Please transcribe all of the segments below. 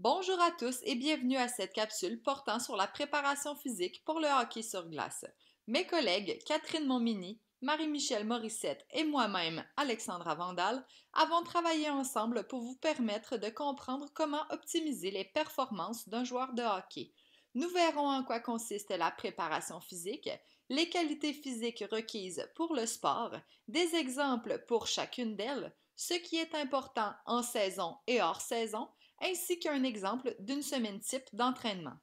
Bonjour à tous et bienvenue à cette capsule portant sur la préparation physique pour le hockey sur glace. Mes collègues Catherine Montminy, Marie-Michelle Morissette et moi-même, Alexandra Vandal, avons travaillé ensemble pour vous permettre de comprendre comment optimiser les performances d'un joueur de hockey. Nous verrons en quoi consiste la préparation physique, les qualités physiques requises pour le sport, des exemples pour chacune d'elles, ce qui est important en saison et hors saison, ainsi qu'un exemple d'une semaine type d'entraînement.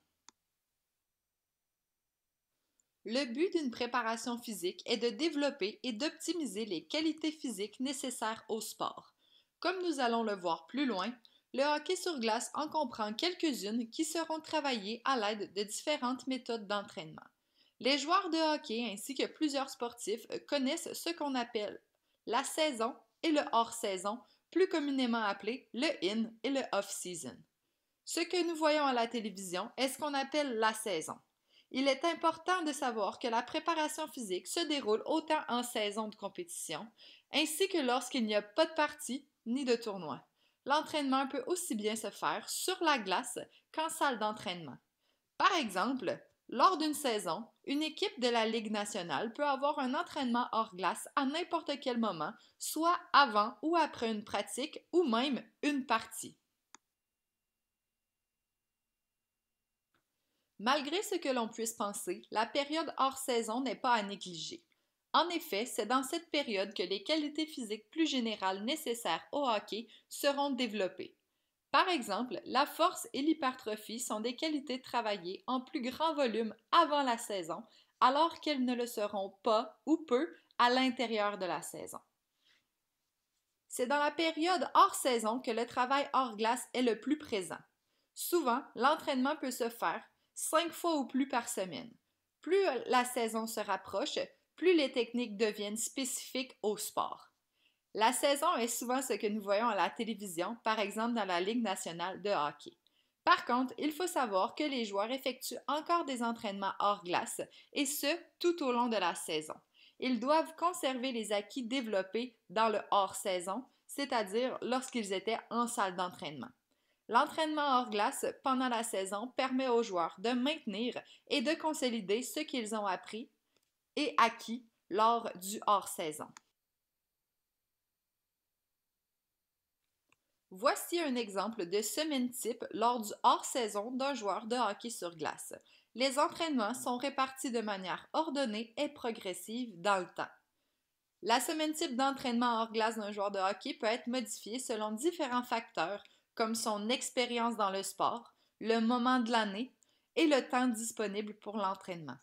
Le but d'une préparation physique est de développer et d'optimiser les qualités physiques nécessaires au sport. Comme nous allons le voir plus loin, le hockey sur glace en comprend quelques-unes qui seront travaillées à l'aide de différentes méthodes d'entraînement. Les joueurs de hockey ainsi que plusieurs sportifs connaissent ce qu'on appelle la saison et le hors-saison, plus communément appelé le in et le off-season. Ce que nous voyons à la télévision est ce qu'on appelle la saison. Il est important de savoir que la préparation physique se déroule autant en saison de compétition, ainsi que lorsqu'il n'y a pas de partie ni de tournoi. L'entraînement peut aussi bien se faire sur la glace qu'en salle d'entraînement. Par exemple, lors d'une saison, une équipe de la Ligue nationale peut avoir un entraînement hors glace à n'importe quel moment, soit avant ou après une pratique ou même une partie. Malgré ce que l'on puisse penser, la période hors saison n'est pas à négliger. En effet, c'est dans cette période que les qualités physiques plus générales nécessaires au hockey seront développées. Par exemple, la force et l'hypertrophie sont des qualités travaillées en plus grand volume avant la saison, alors qu'elles ne le seront pas ou peu à l'intérieur de la saison. C'est dans la période hors saison que le travail hors glace est le plus présent. Souvent, l'entraînement peut se faire 5 fois ou plus par semaine. Plus la saison se rapproche, plus les techniques deviennent spécifiques au sport. La saison est souvent ce que nous voyons à la télévision, par exemple dans la Ligue nationale de hockey. Par contre, il faut savoir que les joueurs effectuent encore des entraînements hors glace, et ce, tout au long de la saison. Ils doivent conserver les acquis développés dans le hors-saison, c'est-à-dire lorsqu'ils étaient en salle d'entraînement. L'entraînement hors glace pendant la saison permet aux joueurs de maintenir et de consolider ce qu'ils ont appris et acquis lors du hors-saison. Voici un exemple de semaine type lors du hors-saison d'un joueur de hockey sur glace. Les entraînements sont répartis de manière ordonnée et progressive dans le temps. La semaine type d'entraînement hors glace d'un joueur de hockey peut être modifiée selon différents facteurs comme son expérience dans le sport, le moment de l'année et le temps disponible pour l'entraînement.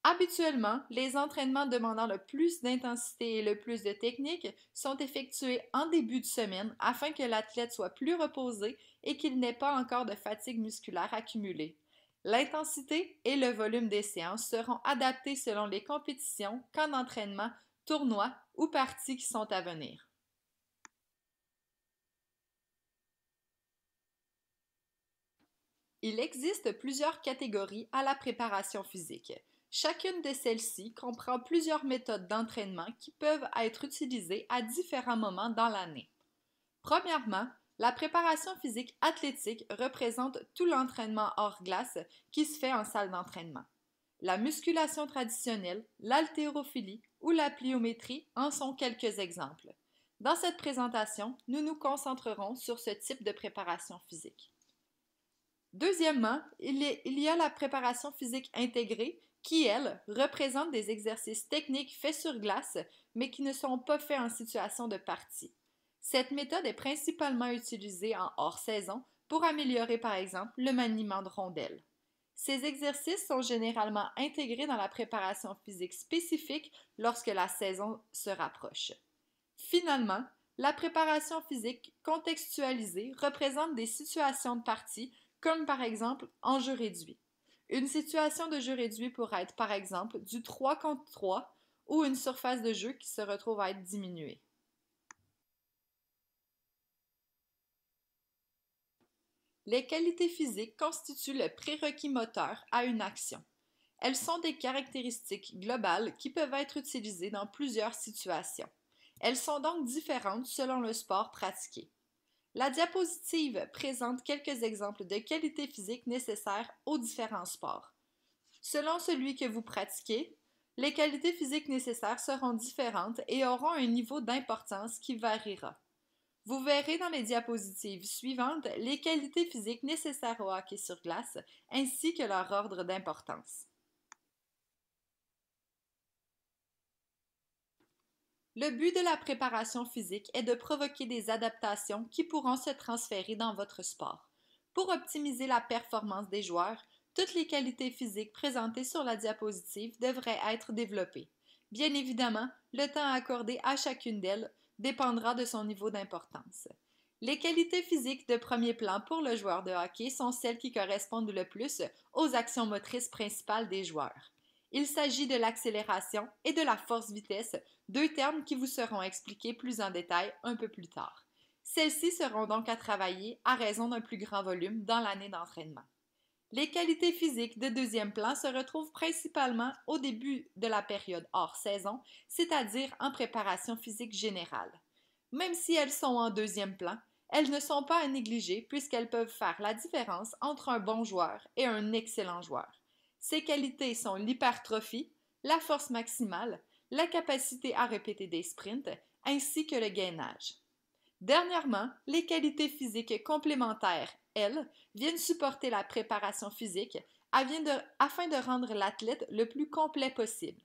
Habituellement, les entraînements demandant le plus d'intensité et le plus de technique sont effectués en début de semaine afin que l'athlète soit plus reposé et qu'il n'ait pas encore de fatigue musculaire accumulée. L'intensité et le volume des séances seront adaptés selon les compétitions, camps d'entraînement, tournois ou parties qui sont à venir. Il existe plusieurs catégories à la préparation physique. Chacune de celles-ci comprend plusieurs méthodes d'entraînement qui peuvent être utilisées à différents moments dans l'année. Premièrement, la préparation physique athlétique représente tout l'entraînement hors glace qui se fait en salle d'entraînement. La musculation traditionnelle, l'haltérophilie ou la pliométrie en sont quelques exemples. Dans cette présentation, nous nous concentrerons sur ce type de préparation physique. Deuxièmement, il y a la préparation physique intégrée qui, elle, représente des exercices techniques faits sur glace, mais qui ne sont pas faits en situation de partie. Cette méthode est principalement utilisée en hors-saison pour améliorer, par exemple, le maniement de rondelles. Ces exercices sont généralement intégrés dans la préparation physique spécifique lorsque la saison se rapproche. Finalement, la préparation physique contextualisée représente des situations de partie comme par exemple en jeu réduit. Une situation de jeu réduit pourrait être par exemple du 3 contre 3 ou une surface de jeu qui se retrouve à être diminuée. Les qualités physiques constituent le prérequis moteur à une action. Elles sont des caractéristiques globales qui peuvent être utilisées dans plusieurs situations. Elles sont donc différentes selon le sport pratiqué. La diapositive présente quelques exemples de qualités physiques nécessaires aux différents sports. Selon celui que vous pratiquez, les qualités physiques nécessaires seront différentes et auront un niveau d'importance qui variera. Vous verrez dans les diapositives suivantes les qualités physiques nécessaires au hockey sur glace ainsi que leur ordre d'importance. Le but de la préparation physique est de provoquer des adaptations qui pourront se transférer dans votre sport. Pour optimiser la performance des joueurs, toutes les qualités physiques présentées sur la diapositive devraient être développées. Bien évidemment, le temps accordé à chacune d'elles dépendra de son niveau d'importance. Les qualités physiques de premier plan pour le joueur de hockey sont celles qui correspondent le plus aux actions motrices principales des joueurs. Il s'agit de l'accélération et de la force-vitesse, deux termes qui vous seront expliqués plus en détail un peu plus tard. Celles-ci seront donc à travailler à raison d'un plus grand volume dans l'année d'entraînement. Les qualités physiques de deuxième plan se retrouvent principalement au début de la période hors saison, c'est-à-dire en préparation physique générale. Même si elles sont en deuxième plan, elles ne sont pas à négliger puisqu'elles peuvent faire la différence entre un bon joueur et un excellent joueur. Ces qualités sont l'hypertrophie, la force maximale, la capacité à répéter des sprints, ainsi que le gainage. Dernièrement, les qualités physiques complémentaires, elles, viennent supporter la préparation physique afin de rendre l'athlète le plus complet possible.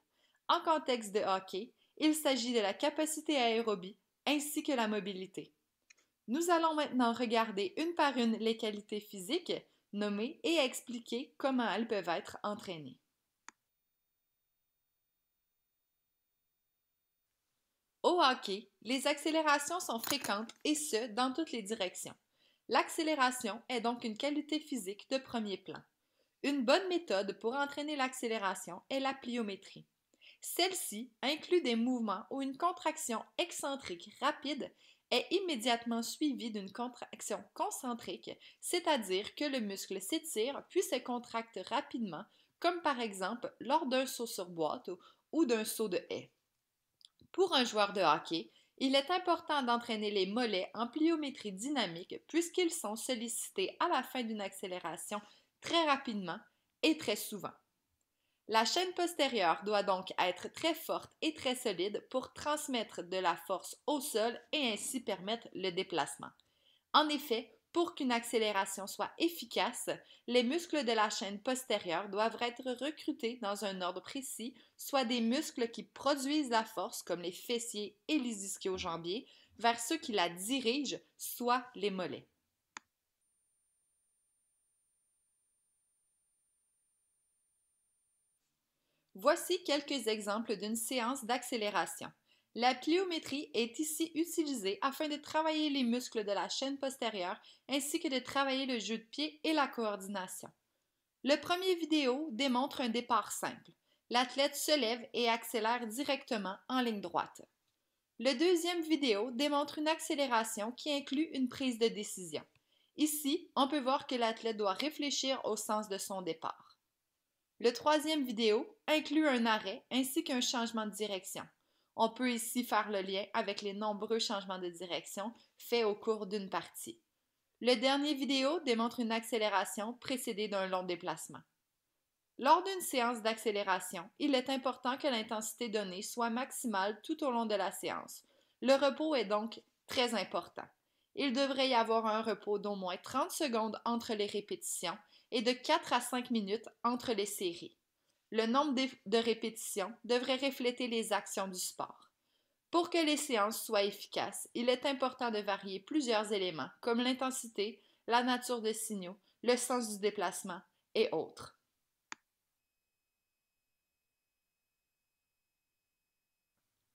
En contexte de hockey, il s'agit de la capacité aérobie ainsi que la mobilité. Nous allons maintenant regarder une par une les qualités physiques, nommer et expliquer comment elles peuvent être entraînées. Au hockey, les accélérations sont fréquentes et ce, dans toutes les directions. L'accélération est donc une qualité physique de premier plan. Une bonne méthode pour entraîner l'accélération est la pliométrie. Celle-ci inclut des mouvements où une contraction excentrique rapide est immédiatement suivie d'une contraction concentrique, c'est-à-dire que le muscle s'étire puis se contracte rapidement, comme par exemple lors d'un saut sur boîte ou d'un saut de haie. Pour un joueur de hockey, il est important d'entraîner les mollets en pliométrie dynamique puisqu'ils sont sollicités à la fin d'une accélération très rapidement et très souvent. La chaîne postérieure doit donc être très forte et très solide pour transmettre de la force au sol et ainsi permettre le déplacement. En effet, pour qu'une accélération soit efficace, les muscles de la chaîne postérieure doivent être recrutés dans un ordre précis, soit des muscles qui produisent la force, comme les fessiers et les ischio-jambiers, vers ceux qui la dirigent, soit les mollets. Voici quelques exemples d'une séance d'accélération. La pliométrie est ici utilisée afin de travailler les muscles de la chaîne postérieure ainsi que de travailler le jeu de pied et la coordination. Le premier vidéo démontre un départ simple. L'athlète se lève et accélère directement en ligne droite. Le deuxième vidéo démontre une accélération qui inclut une prise de décision. Ici, on peut voir que l'athlète doit réfléchir au sens de son départ. Le troisième vidéo inclut un arrêt ainsi qu'un changement de direction. On peut ici faire le lien avec les nombreux changements de direction faits au cours d'une partie. Le dernier vidéo démontre une accélération précédée d'un long déplacement. Lors d'une séance d'accélération, il est important que l'intensité donnée soit maximale tout au long de la séance. Le repos est donc très important. Il devrait y avoir un repos d'au moins 30 secondes entre les répétitions et de 4 à 5 minutes entre les séries. Le nombre de répétitions devrait refléter les actions du sport. Pour que les séances soient efficaces, il est important de varier plusieurs éléments comme l'intensité, la nature des signaux, le sens du déplacement et autres.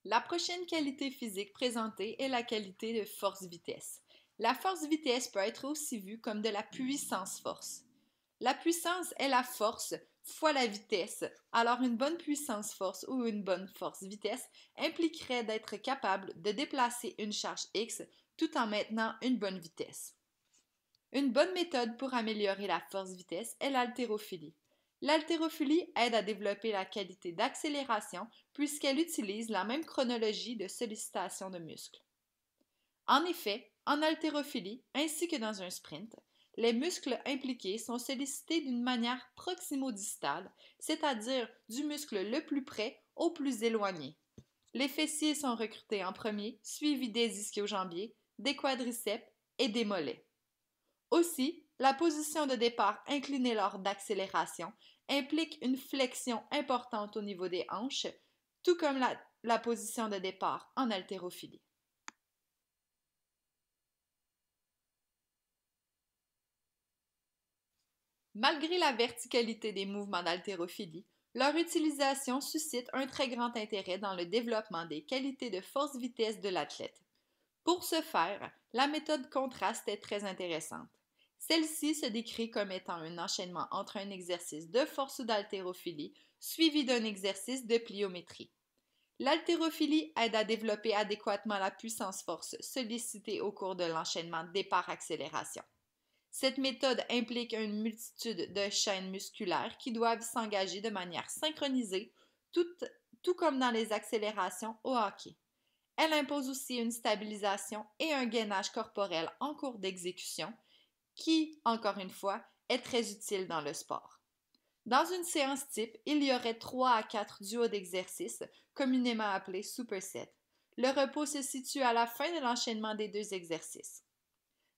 La prochaine qualité physique présentée est la qualité de force-vitesse. La force-vitesse peut être aussi vue comme de la puissance-force. La puissance est la force fois la vitesse, alors une bonne puissance-force ou une bonne force-vitesse impliquerait d'être capable de déplacer une charge X tout en maintenant une bonne vitesse. Une bonne méthode pour améliorer la force-vitesse est l'haltérophilie. L'haltérophilie aide à développer la qualité d'accélération puisqu'elle utilise la même chronologie de sollicitation de muscles. En effet, En haltérophilie, ainsi que dans un sprint, les muscles impliqués sont sollicités d'une manière proximo-distale, c'est-à-dire du muscle le plus près au plus éloigné. Les fessiers sont recrutés en premier, suivis des ischio-jambiers, des quadriceps et des mollets. Aussi, la position de départ inclinée lors d'accélération implique une flexion importante au niveau des hanches, tout comme la position de départ en haltérophilie. Malgré la verticalité des mouvements d'haltérophilie, leur utilisation suscite un très grand intérêt dans le développement des qualités de force-vitesse de l'athlète. Pour ce faire, la méthode contraste est très intéressante. Celle-ci se décrit comme étant un enchaînement entre un exercice de force ou d'haltérophilie suivi d'un exercice de pliométrie. L'haltérophilie aide à développer adéquatement la puissance-force sollicitée au cours de l'enchaînement départ-accélération. Cette méthode implique une multitude de chaînes musculaires qui doivent s'engager de manière synchronisée, tout, tout comme dans les accélérations au hockey. Elle impose aussi une stabilisation et un gainage corporel en cours d'exécution qui, encore une fois, est très utile dans le sport. Dans une séance type, il y aurait 3 à 4 duos d'exercices, communément appelés supersets. Le repos se situe à la fin de l'enchaînement des deux exercices.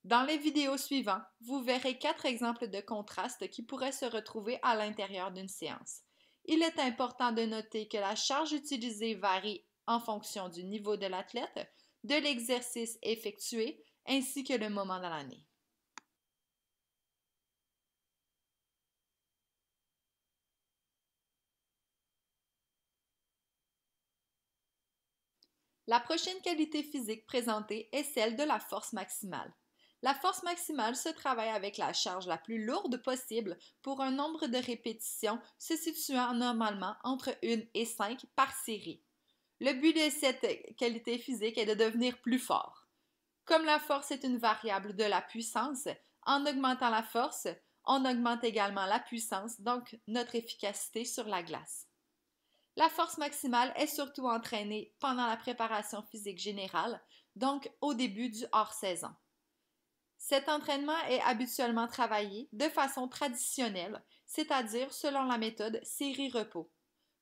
Dans les vidéos suivantes, vous verrez 4 exemples de contrastes qui pourraient se retrouver à l'intérieur d'une séance. Il est important de noter que la charge utilisée varie en fonction du niveau de l'athlète, de l'exercice effectué ainsi que le moment dans l'année. La prochaine qualité physique présentée est celle de la force maximale. La force maximale se travaille avec la charge la plus lourde possible pour un nombre de répétitions se situant normalement entre 1 et 5 par série. Le but de cette qualité physique est de devenir plus fort. Comme la force est une variable de la puissance, en augmentant la force, on augmente également la puissance, donc notre efficacité sur la glace. La force maximale est surtout entraînée pendant la préparation physique générale, donc au début du hors-saison. Cet entraînement est habituellement travaillé de façon traditionnelle, c'est-à-dire selon la méthode série-repos.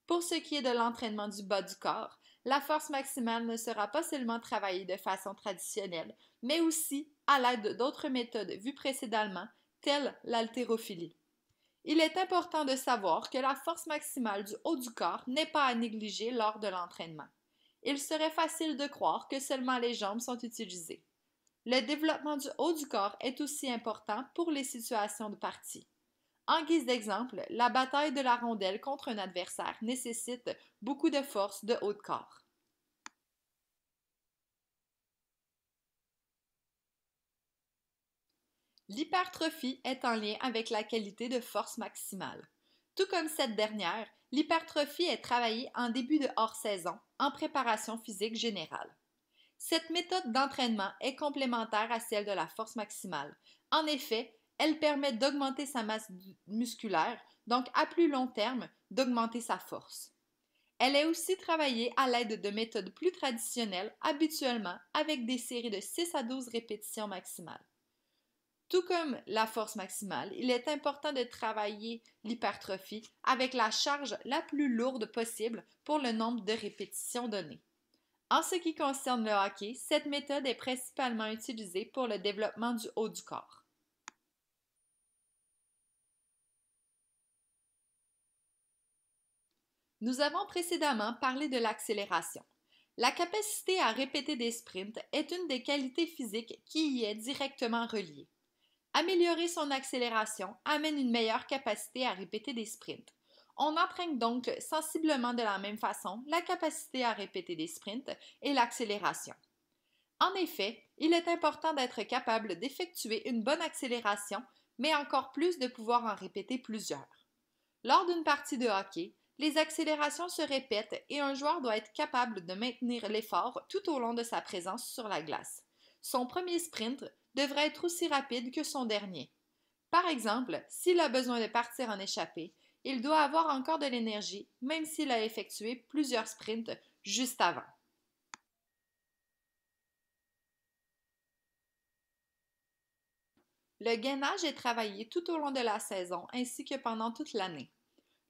Pour ce qui est de l'entraînement du bas du corps, la force maximale ne sera pas seulement travaillée de façon traditionnelle, mais aussi à l'aide d'autres méthodes vues précédemment, telles l'haltérophilie. Il est important de savoir que la force maximale du haut du corps n'est pas à négliger lors de l'entraînement. Il serait facile de croire que seulement les jambes sont utilisées. Le développement du haut du corps est aussi important pour les situations de partie. En guise d'exemple, la bataille de la rondelle contre un adversaire nécessite beaucoup de force de haut de corps. L'hypertrophie est en lien avec la qualité de force maximale. Tout comme cette dernière, l'hypertrophie est travaillée en début de hors-saison, en préparation physique générale. Cette méthode d'entraînement est complémentaire à celle de la force maximale. En effet, elle permet d'augmenter sa masse musculaire, donc à plus long terme, d'augmenter sa force. Elle est aussi travaillée à l'aide de méthodes plus traditionnelles, habituellement avec des séries de 6 à 12 répétitions maximales. Tout comme la force maximale, il est important de travailler l'hypertrophie avec la charge la plus lourde possible pour le nombre de répétitions données. En ce qui concerne le hockey, cette méthode est principalement utilisée pour le développement du haut du corps. Nous avons précédemment parlé de l'accélération. La capacité à répéter des sprints est une des qualités physiques qui y est directement reliée. Améliorer son accélération amène une meilleure capacité à répéter des sprints. On entraîne donc sensiblement de la même façon la capacité à répéter des sprints et l'accélération. En effet, il est important d'être capable d'effectuer une bonne accélération, mais encore plus de pouvoir en répéter plusieurs. Lors d'une partie de hockey, les accélérations se répètent et un joueur doit être capable de maintenir l'effort tout au long de sa présence sur la glace. Son premier sprint devrait être aussi rapide que son dernier. Par exemple, s'il a besoin de partir en échappée, il doit avoir encore de l'énergie, même s'il a effectué plusieurs sprints juste avant. Le gainage est travaillé tout au long de la saison ainsi que pendant toute l'année.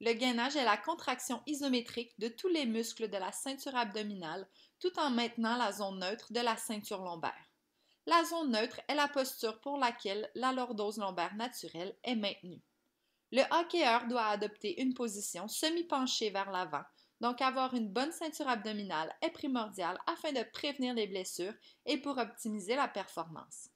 Le gainage est la contraction isométrique de tous les muscles de la ceinture abdominale tout en maintenant la zone neutre de la ceinture lombaire. La zone neutre est la posture pour laquelle la lordose lombaire naturelle est maintenue. Le hockeyeur doit adopter une position semi-penchée vers l'avant, donc avoir une bonne ceinture abdominale est primordial afin de prévenir les blessures et pour optimiser la performance.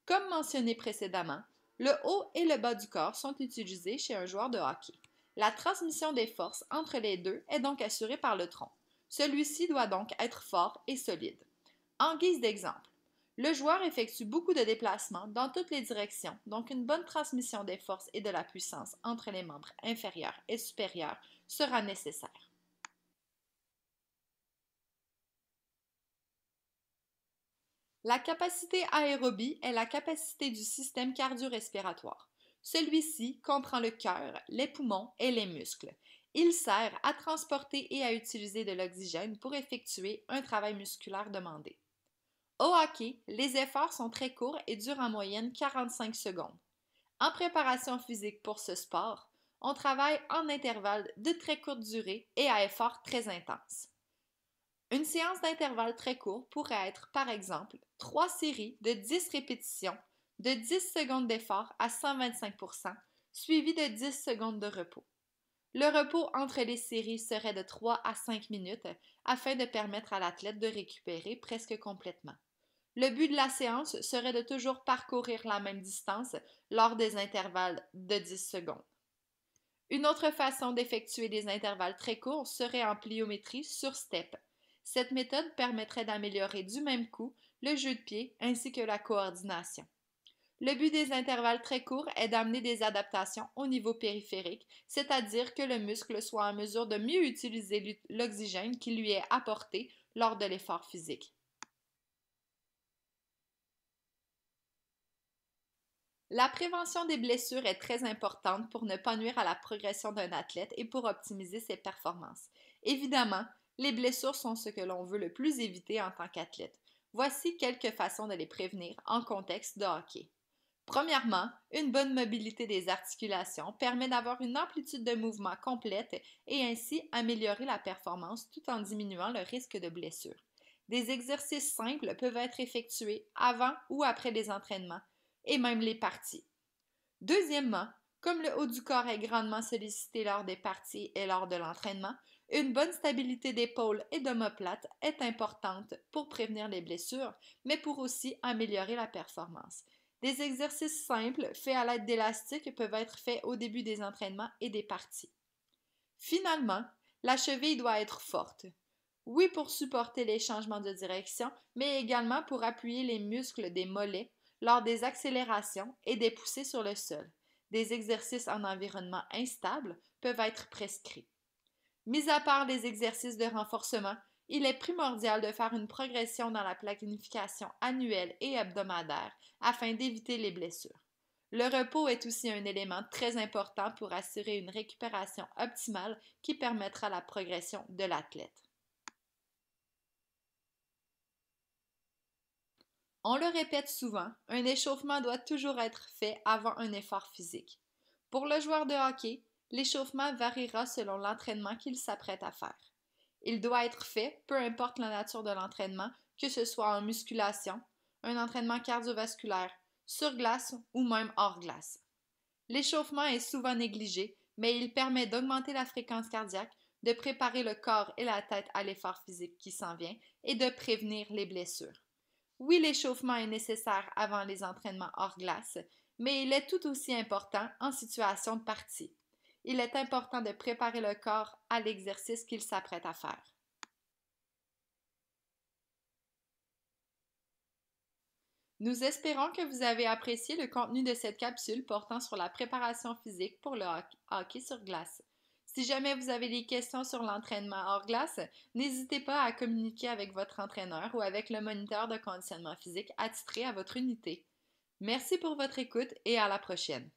Comme mentionné précédemment, le haut et le bas du corps sont utilisés chez un joueur de hockey. La transmission des forces entre les deux est donc assurée par le tronc. Celui-ci doit donc être fort et solide. En guise d'exemple, le joueur effectue beaucoup de déplacements dans toutes les directions, donc une bonne transmission des forces et de la puissance entre les membres inférieurs et supérieurs sera nécessaire. La capacité aérobie est la capacité du système cardio-respiratoire. Celui-ci comprend le cœur, les poumons et les muscles. Il sert à transporter et à utiliser de l'oxygène pour effectuer un travail musculaire demandé. Au hockey, les efforts sont très courts et durent en moyenne 45 secondes. En préparation physique pour ce sport, on travaille en intervalles de très courte durée et à efforts très intenses. Une séance d'intervalle très court pourrait être, par exemple, 3 séries de 10 répétitions de 10 secondes d'effort à 125%, suivies de 10 secondes de repos. Le repos entre les séries serait de 3 à 5 minutes afin de permettre à l'athlète de récupérer presque complètement. Le but de la séance serait de toujours parcourir la même distance lors des intervalles de 10 secondes. Une autre façon d'effectuer des intervalles très courts serait en pliométrie sur step. Cette méthode permettrait d'améliorer du même coup le jeu de pied ainsi que la coordination. Le but des intervalles très courts est d'amener des adaptations au niveau périphérique, c'est-à-dire que le muscle soit en mesure de mieux utiliser l'oxygène qui lui est apporté lors de l'effort physique. La prévention des blessures est très importante pour ne pas nuire à la progression d'un athlète et pour optimiser ses performances. Évidemment, les blessures sont ce que l'on veut le plus éviter en tant qu'athlète. Voici quelques façons de les prévenir en contexte de hockey. Premièrement, une bonne mobilité des articulations permet d'avoir une amplitude de mouvement complète et ainsi améliorer la performance tout en diminuant le risque de blessure. Des exercices simples peuvent être effectués avant ou après les entraînements et même les parties. Deuxièmement, comme le haut du corps est grandement sollicité lors des parties et lors de l'entraînement, une bonne stabilité d'épaule et d'omoplate est importante pour prévenir les blessures, mais pour aussi améliorer la performance. Des exercices simples faits à l'aide d'élastiques peuvent être faits au début des entraînements et des parties. Finalement, la cheville doit être forte. Oui, pour supporter les changements de direction, mais également pour appuyer les muscles des mollets lors des accélérations et des poussées sur le sol. Des exercices en environnement instable peuvent être prescrits. Mis à part les exercices de renforcement, il est primordial de faire une progression dans la planification annuelle et hebdomadaire afin d'éviter les blessures. Le repos est aussi un élément très important pour assurer une récupération optimale qui permettra la progression de l'athlète. On le répète souvent, un échauffement doit toujours être fait avant un effort physique. Pour le joueur de hockey, l'échauffement variera selon l'entraînement qu'il s'apprête à faire. Il doit être fait, peu importe la nature de l'entraînement, que ce soit en musculation, un entraînement cardiovasculaire, sur glace ou même hors glace. L'échauffement est souvent négligé, mais il permet d'augmenter la fréquence cardiaque, de préparer le corps et la tête à l'effort physique qui s'en vient et de prévenir les blessures. Oui, l'échauffement est nécessaire avant les entraînements hors glace, mais il est tout aussi important en situation de partie. Il est important de préparer le corps à l'exercice qu'il s'apprête à faire. Nous espérons que vous avez apprécié le contenu de cette capsule portant sur la préparation physique pour le hockey sur glace. Si jamais vous avez des questions sur l'entraînement hors glace, n'hésitez pas à communiquer avec votre entraîneur ou avec le moniteur de conditionnement physique attitré à votre unité. Merci pour votre écoute et à la prochaine.